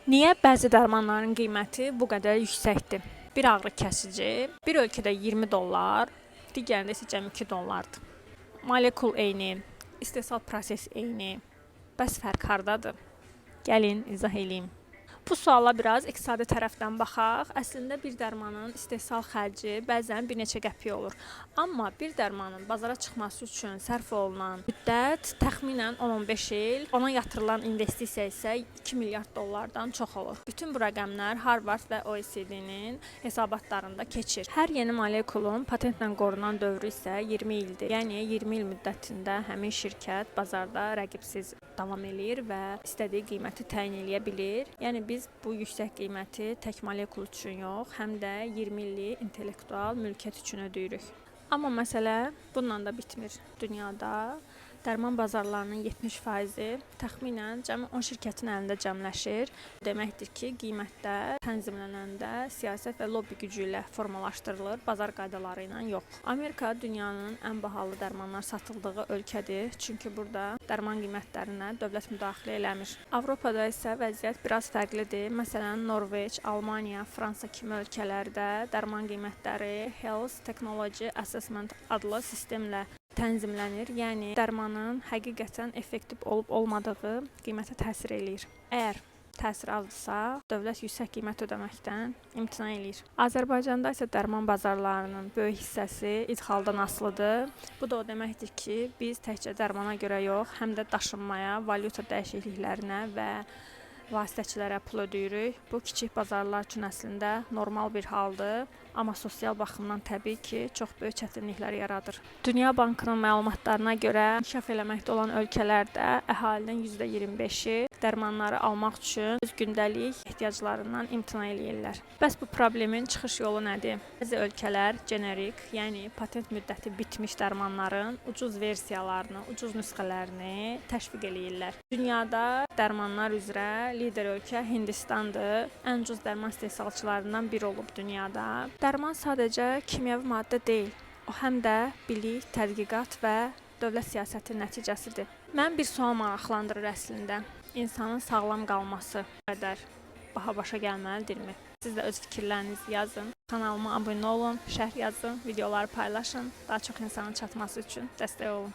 Niyə bəzi dərmanların qiyməti bu qədər yüksəkdir? Bir ağrı kəsici bir ölkədə 20 dollar, digərində isə cəmi 2 dollardır. Molekul eyni, istehsal proses eyni. Bəs fərq hardadır? Gəlin izah edeyim. Bu suala biraz iqtisadi tərəfdən baxaq. Əslində bir dərmanın istehsal xərci bəzən bir neçə qəpik olur. Amma bir dərmanın bazara çıxması üçün sərf olunan müddət təxminən 10-15 il, ona yatırılan investisiya isə 2 milyard dollardan çox olur. Bütün bu rəqəmlər Harvard və OECD-nin hesabatlarında keçir. Hər yeni molekulun patentlə qorunan dövrü isə 20 ildir. Yəni 20 il müddətində həmin şirkət bazarda rəqibsiz davam eləyir və istədiyi qiyməti təyin edə bilir. Yəni biz bu yüksək qiyməti tək molekul üçün yox, həm də 20 illik intellektual mülkiyyət üçün ödəyirik. Amma məsələ bununla da bitmir. Dünyada dərman bazarlarının 70%-i təxminən cəmi 10 şirkətin əlində cəmləşir. Deməkdir ki, qiymətlər tənzimlənəndə siyasət və lobbi gücü ilə formalaşdırılır, bazar qaydaları ilə yox. Amerika dünyanın ən bahalı dərmanlar satıldığı ölkədir, çünki burada dərman qiymətlərinə dövlət müdaxilə eləmir. Avropada isə vəziyyət biraz fərqlidir. Məsələn, Norveç, Almaniya, Fransa kimi ölkələrdə dərman qiymətləri Health Technology Assessment adlı sistemlə tənzimlənir, yəni dərmanın həqiqətən effektiv olub-olmadığı qiymətə təsir eləyir. Əgər təsir azdırsa, dövlət yüksək qiymət ödəməkdən imtina eləyir. Azərbaycanda isə dərman bazarlarının böyük hissəsi idxaldan asılıdır. Bu da o deməkdir ki, biz təkcə dərmana görə yox, həm də daşınmaya, valyuta dəyişikliklərinə və vasitəçilərə pul ödəyirik. Bu kiçik bazarlar üçün əslində normal bir haldır, amma sosial baxımdan təbii ki, çox böyük çətinliklər yaradır. Dünya Bankının məlumatlarına görə inkişaf eləməkdə olan ölkələrdə əhalinin %25-i dərmanları almaq üçün öz gündəlik ehtiyaclarından imtina eləyirlər. Bəs bu problemin çıxış yolu nədir? Bəzi ölkələr generik, yəni patent müddəti bitmiş dərmanların ucuz versiyalarını, ucuz nüsxələrini təşviq eləyirlər. Dünyada dərmanlar üzrə lider ölkə Hindistandır. Ən ucuz dərman istehsalçılarından biri olub dünyada. Dərman sadəcə kimyəvi maddə deyil, o həm də bilik, tədqiqat və dövlət siyasəti nəticəsidir. Mən bir sual maraqlandırır əslində. İnsanın sağlam qalması qədər baha başa gəlməlidirmi? Siz də öz fikirlərinizi yazın. Kanalıma abunə olun, şərh yazın, videoları paylaşın. Daha çox insanın çatması üçün dəstək olun.